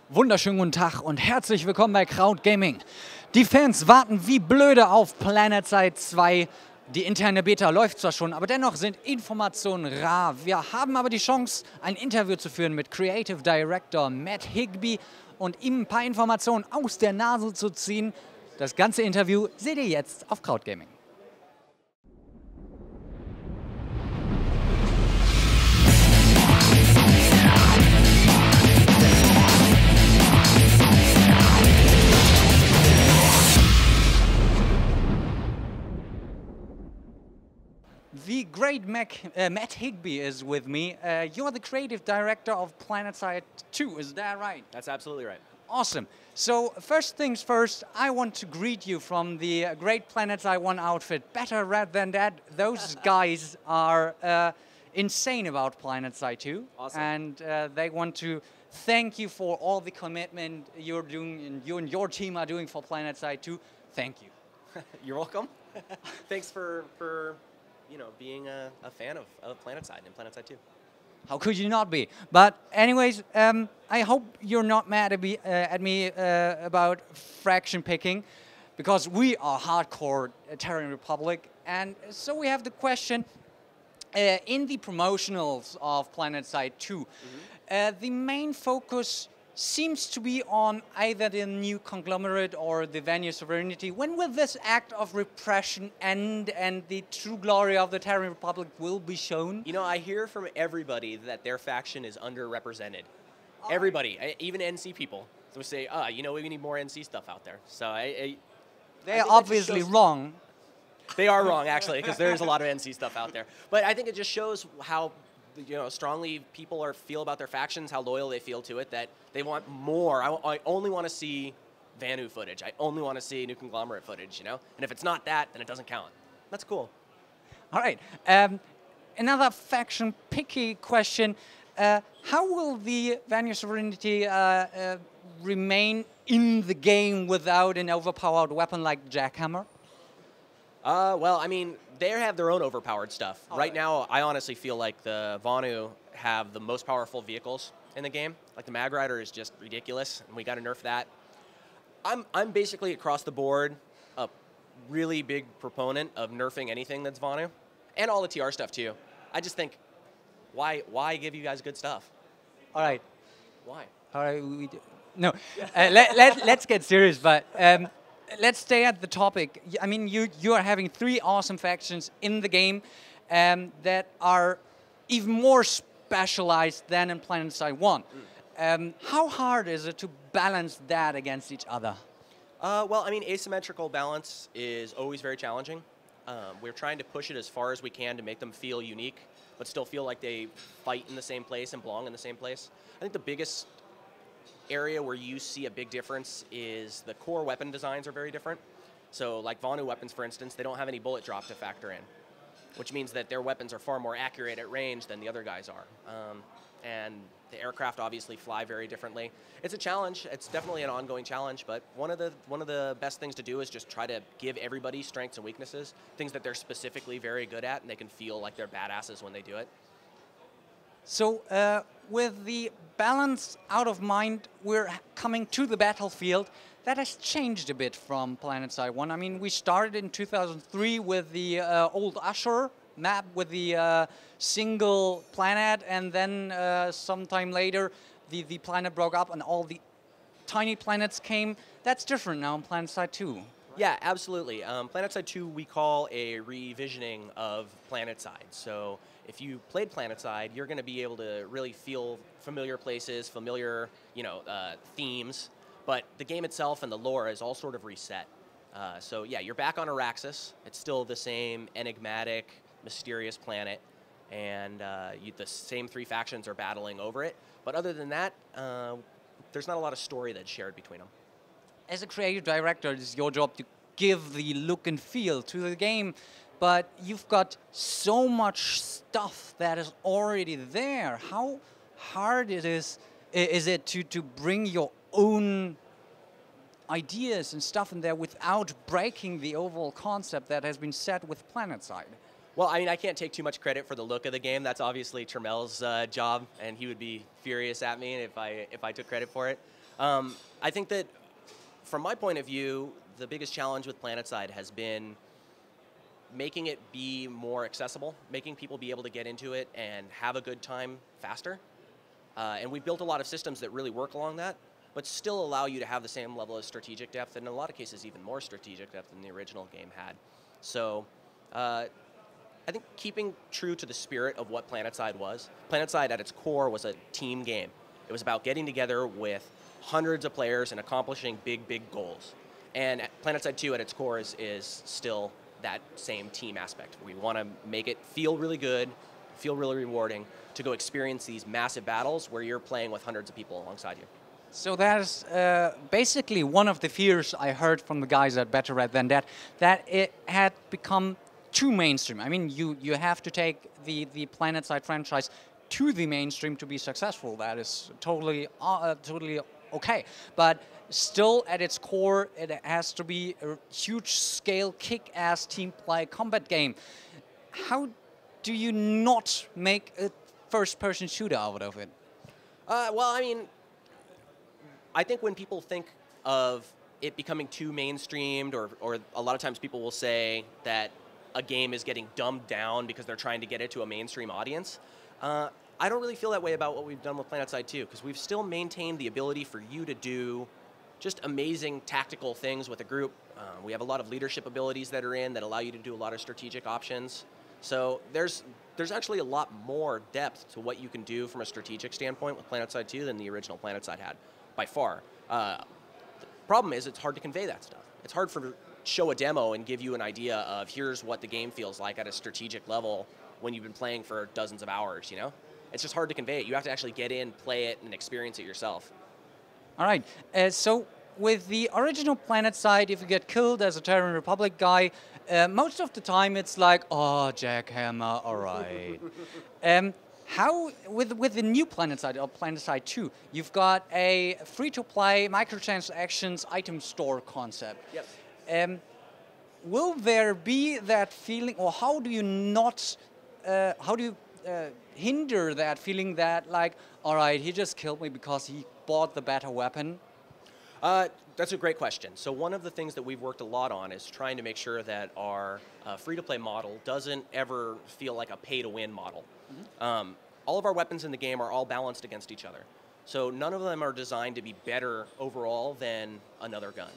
Wunderschönen guten Tag und herzlich willkommen bei Crowd Gaming. Die Fans warten wie blöde auf Planetside 2. Die interne Beta läuft zwar schon, aber dennoch sind Informationen rar. Wir haben aber die Chance, ein Interview zu führen mit Creative Director Matt Higby und ihm ein paar Informationen aus der Nase zu ziehen. Das ganze Interview seht ihr jetzt auf Crowd Gaming. The great Matt Higby is with me. You're the creative director of Planetside 2, is that right? That's absolutely right. Awesome. So first things first, I want to greet you from the great Planetside 1 outfit. Better red than that. Those guys are insane about Planetside 2. Awesome. And they want to thank you for all the commitment you're doing and you and your team are doing for Planetside 2. Thank you. You're welcome. Thanks for being a fan of Planetside and Planetside 2. How could you not be? But anyways, I hope you're not mad at me about fraction picking, because we are hardcore Terran Republic. And so we have the question, in the promotionals of Planetside 2, the main focus seems to be on either the new conglomerate or the venue Serenity. When will this act of repression end and the true glory of the Terran Republic will be shown? You know, I hear from everybody that their faction is underrepresented. Everybody, even NC people. So we say, we need more NC stuff out there. So they're obviously wrong. They are wrong, actually, because there's a lot of NC stuff out there. But I think it just shows how strongly people feel about their factions, how loyal they feel to it, that they want more. I only want to see Vanu footage. I only want to see new conglomerate footage, And if it's not that, then it doesn't count. That's cool. All right. Another faction picky question. How will the Vanu Serenity remain in the game without an overpowered weapon like Jackhammer? Well, I mean, they have their own overpowered stuff. Right now, I honestly feel like the Vanu have the most powerful vehicles in the game. Like the Mag Rider is just ridiculous, and we got to nerf that. I'm basically across the board a really big proponent of nerfing anything that's Vanu, and all the TR stuff too. I just think, why give you guys good stuff? All right. Why? All right. No. Let's get serious, but. Let's stay at the topic. I mean, you are having 3 awesome factions in the game that are even more specialized than in Planetside 1. How hard is it to balance that against each other? Well, I mean, asymmetrical balance is always very challenging. We're trying to push it as far as we can to make them feel unique, but still feel like they fight in the same place and belong in the same place. I think the biggest area where you see a big difference is the core weapon designs are very different. So like Vanu weapons, for instance, they don't have any bullet drop to factor in, which means that their weapons are far more accurate at range than the other guys are. And the aircraft obviously fly very differently. It's a challenge. It's definitely an ongoing challenge, but one of the best things to do is just try to give everybody strengths and weaknesses, things that they're specifically very good at, and they can feel like they're badasses when they do it. So with the balance out of mind, we're coming to the battlefield. That has changed a bit from Planetside 1. I mean, we started in 2003 with the old Usher map with the single planet, and then sometime later the planet broke up and all the tiny planets came. That's different now in Planetside 2. Yeah, absolutely. Planetside 2 we call a revisioning of Planetside. So if you played Planetside, you're going to be able to really feel familiar places, familiar themes, but the game itself and the lore is all sort of reset. So yeah, you're back on Araxis. It's still the same enigmatic, mysterious planet, and the same 3 factions are battling over it. But other than that, there's not a lot of story that's shared between them. As a creative director, it is your job to give the look and feel to the game, but you've got so much stuff that is already there. How hard is it to bring your own ideas and stuff in there without breaking the overall concept that has been set with Planetside? Well, I mean, I can't take too much credit for the look of the game. That's obviously Tramel's job, and he would be furious at me if I took credit for it. I think that, from my point of view, the biggest challenge with Planetside has been making it be more accessible, making people be able to get into it and have a good time faster. And we've built a lot of systems that really work along that, but still allow you to have the same level of strategic depth, and in a lot of cases even more strategic depth than the original game had. So I think keeping true to the spirit of what Planetside was. Planetside at its core was a team game. It was about getting together with hundreds of players and accomplishing big, big goals. And Planetside 2 at its core is still that same team aspect. We want to make it feel really good, feel really rewarding, to go experience these massive battles where you're playing with hundreds of people alongside you. So that is basically one of the fears I heard from the guys at Better Red than that it had become too mainstream. I mean, you have to take the Planetside franchise to the mainstream to be successful. That is totally okay. But still, at its core, it has to be a huge scale, kick-ass team play combat game. How do you not make a first-person shooter out of it? Well, I mean, I think when people think of it becoming too mainstreamed, or a lot of times people will say that a game is getting dumbed down because they're trying to get it to a mainstream audience. I don't really feel that way about what we've done with Planetside 2, because we've still maintained the ability for you to do just amazing tactical things with a group. We have a lot of leadership abilities that are in that allow you to do a lot of strategic options. So there's actually a lot more depth to what you can do from a strategic standpoint with Planetside 2 than the original Planetside had, by far. The problem is it's hard to convey that stuff. It's hard to show a demo and give you an idea of here's what the game feels like at a strategic level when you've been playing for dozens of hours, you know? It's just hard to convey it. You have to actually get in, play it, and experience it yourself. All right. So with the original Planetside, if you get killed as a Terran Republic guy, most of the time it's like, oh, jackhammer, all right. How, with the new Planetside, or Planetside 2, you've got a free-to-play microtransactions item store concept. Yep. Will there be that feeling, or how do you not, how do you hinder that feeling that, like, all right, he just killed me because he bought the better weapon? That's a great question. So one of the things that we've worked a lot on is trying to make sure that our free-to-play model doesn't ever feel like a pay-to-win model. Mm-hmm. All of our weapons in the game are all balanced against each other. So none of them are designed to be better overall than another gun.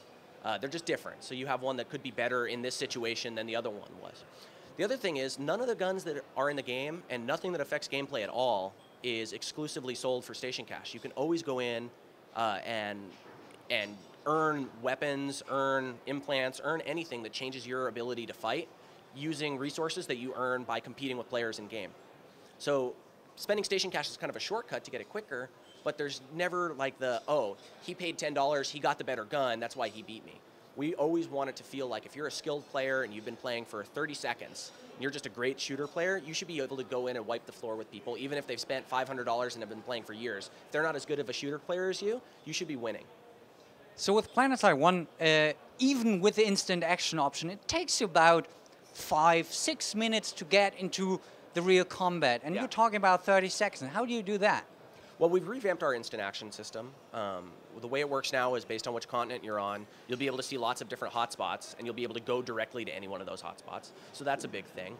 They're just different. So you have one that could be better in this situation than the other one was. The other thing is, none of the guns that are in the game, and nothing that affects gameplay at all, is exclusively sold for station cash. You can always go in and earn weapons, earn implants, earn anything that changes your ability to fight using resources that you earn by competing with players in game. So spending station cash is kind of a shortcut to get it quicker, but there's never like the, oh, he paid $10, he got the better gun, that's why he beat me. We always want it to feel like if you're a skilled player and you've been playing for 30 seconds, and you're just a great shooter player, you should be able to go in and wipe the floor with people, even if they've spent $500 and have been playing for years. If they're not as good of a shooter player as you should be winning. So with Planetside 1, even with the instant action option, it takes you about 5-6 minutes to get into the real combat. And yeah. You're talking about 30 seconds. How do you do that? Well, we've revamped our instant action system. The way it works now is based on which continent you're on. You'll be able to see lots of different hotspots, and you'll be able to go directly to any one of those hotspots. So that's a big thing.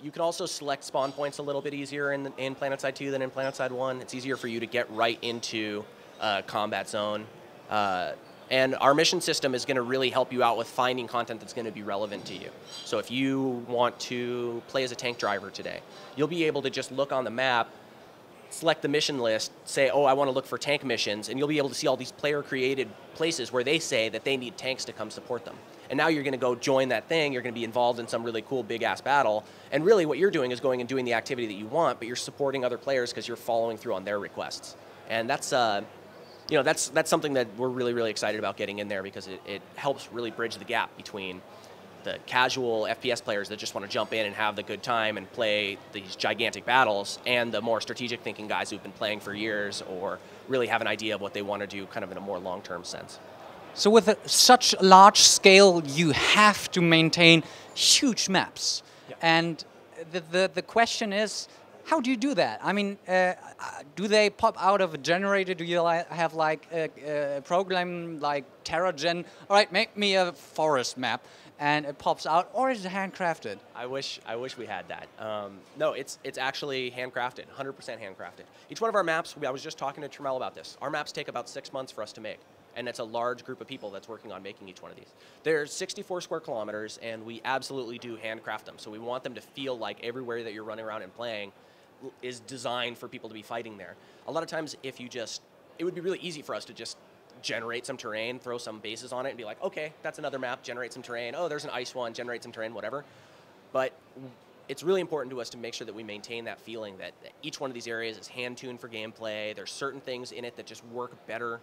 You can also select spawn points a little bit easier in Planetside 2 than in Planetside 1. It's easier for you to get right into a combat zone. And our mission system is going to really help you out with finding content that's going to be relevant to you. So if you want to play as a tank driver today, you'll be able to just look on the map, select the mission list, say, oh, I want to look for tank missions, and you'll be able to see all these player-created places where they say that they need tanks to come support them. And now you're going to go join that thing, you're going to be involved in some really cool big-ass battle, and really what you're doing is going and doing the activity that you want, but you're supporting other players because you're following through on their requests. And that's that's something that we're really, really excited about getting in there, because it helps really bridge the gap between the casual FPS players that just want to jump in and have the good time and play these gigantic battles, and the more strategic thinking guys who've been playing for years or really have an idea of what they want to do kind of in a more long-term sense. So with such large scale, you have to maintain huge maps. And the question is, how do you do that? I mean, do they pop out of a generator? Do you have like a program like TerraGen? All right, make me a forest map, and it pops out, or is it handcrafted? I wish we had that. No, it's actually handcrafted, 100% handcrafted. Each one of our maps, I was just talking to Trammell about this. Our maps take about 6 months for us to make, and it's a large group of people that's working on making each one of these. There's 64 square kilometers, and we absolutely do handcraft them. So we want them to feel like everywhere that you're running around and playing is designed for people to be fighting there. A lot of times, if you just, it would be really easy for us to just generate some terrain, throw some bases on it, and be like, okay, that's another map, generate some terrain. Oh, there's an ice one, generate some terrain, whatever. But it's really important to us to make sure that we maintain that feeling that each one of these areas is hand-tuned for gameplay. There's certain things in it that just work better.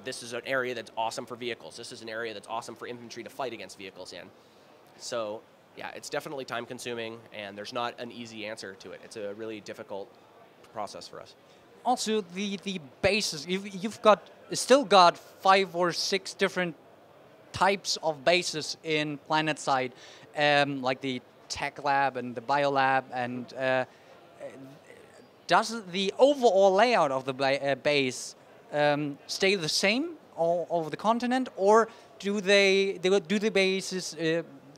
This is an area that's awesome for vehicles. This is an area that's awesome for infantry to fight against vehicles in. So, yeah, it's definitely time-consuming, and there's not an easy answer to it. It's a really difficult process for us. Also, the bases, you've still got 5 or 6 different types of bases in Planetside, like the Tech Lab and the Bio Lab, and does the overall layout of the base stay the same all over the continent, or do the bases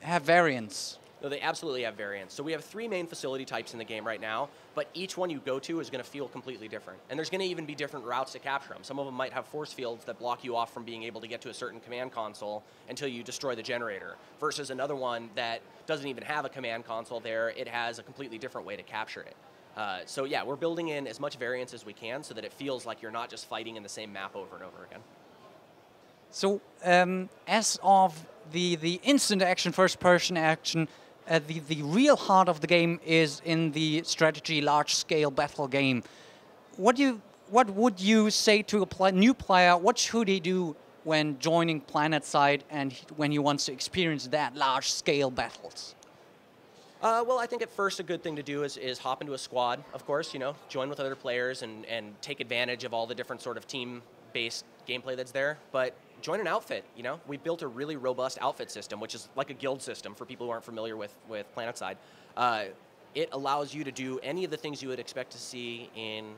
have variants? No, they absolutely have variants. So we have 3 main facility types in the game right now, but each one you go to is going to feel completely different. And there's going to even be different routes to capture them. Some of them might have force fields that block you off from being able to get to a certain command console until you destroy the generator, versus another one that doesn't even have a command console there. It has a completely different way to capture it. So yeah, we're building in as much variance as we can so that it feels like you're not just fighting in the same map over and over again. So as of the instant action, first-person action, the real heart of the game is in the strategy large-scale battle game. What would you say to a new player? What should he do when joining Planetside and when he wants to experience that large-scale battles? Well, I think at first a good thing to do is hop into a squad, of course, you know, join with other players and take advantage of all the different sort of team-based gameplay that's there. But join an outfit, you know. We built a really robust outfit system, which is like a guild system for people who aren't familiar with Planetside. It allows you to do any of the things you would expect to see in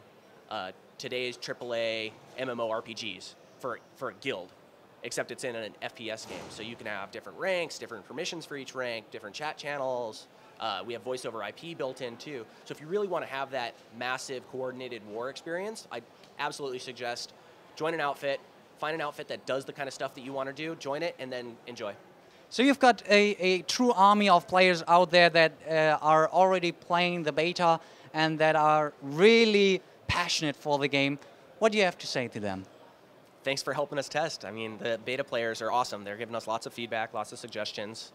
today's AAA MMORPGs for a guild, except it's in an FPS game. So you can have different ranks, different permissions for each rank, different chat channels. We have voice over IP built in too. So if you really want to have that massive coordinated war experience, I absolutely suggest join an outfit, find an outfit that does the kind of stuff that you want to do, join it, and then enjoy. So you've got a true army of players out there that are already playing the beta and that are really passionate for the game. What do you have to say to them? Thanks for helping us test. I mean, the beta players are awesome. They're giving us lots of feedback, lots of suggestions.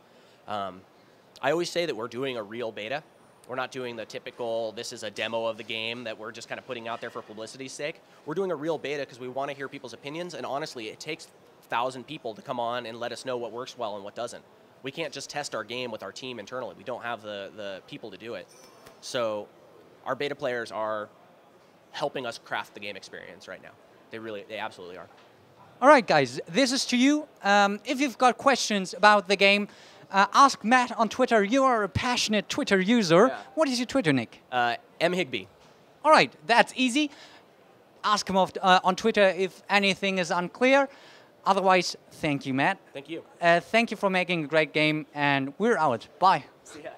I always say that we're doing a real beta. We're not doing the typical, this is a demo of the game that we're just kind of putting out there for publicity's sake. We're doing a real beta because we want to hear people's opinions, and honestly, it takes 1,000 people to come on and let us know what works well and what doesn't. We can't just test our game with our team internally. We don't have the people to do it. So our beta players are helping us craft the game experience right now. They absolutely are. All right, guys, this is to you. If you've got questions about the game, ask Matt on Twitter. You are a passionate Twitter user. Yeah. What is your Twitter nick? M. Higby. All right, that's easy. Ask him on Twitter if anything is unclear. Otherwise, thank you, Matt. Thank you. Thank you for making a great game, and we're out. Bye. See ya.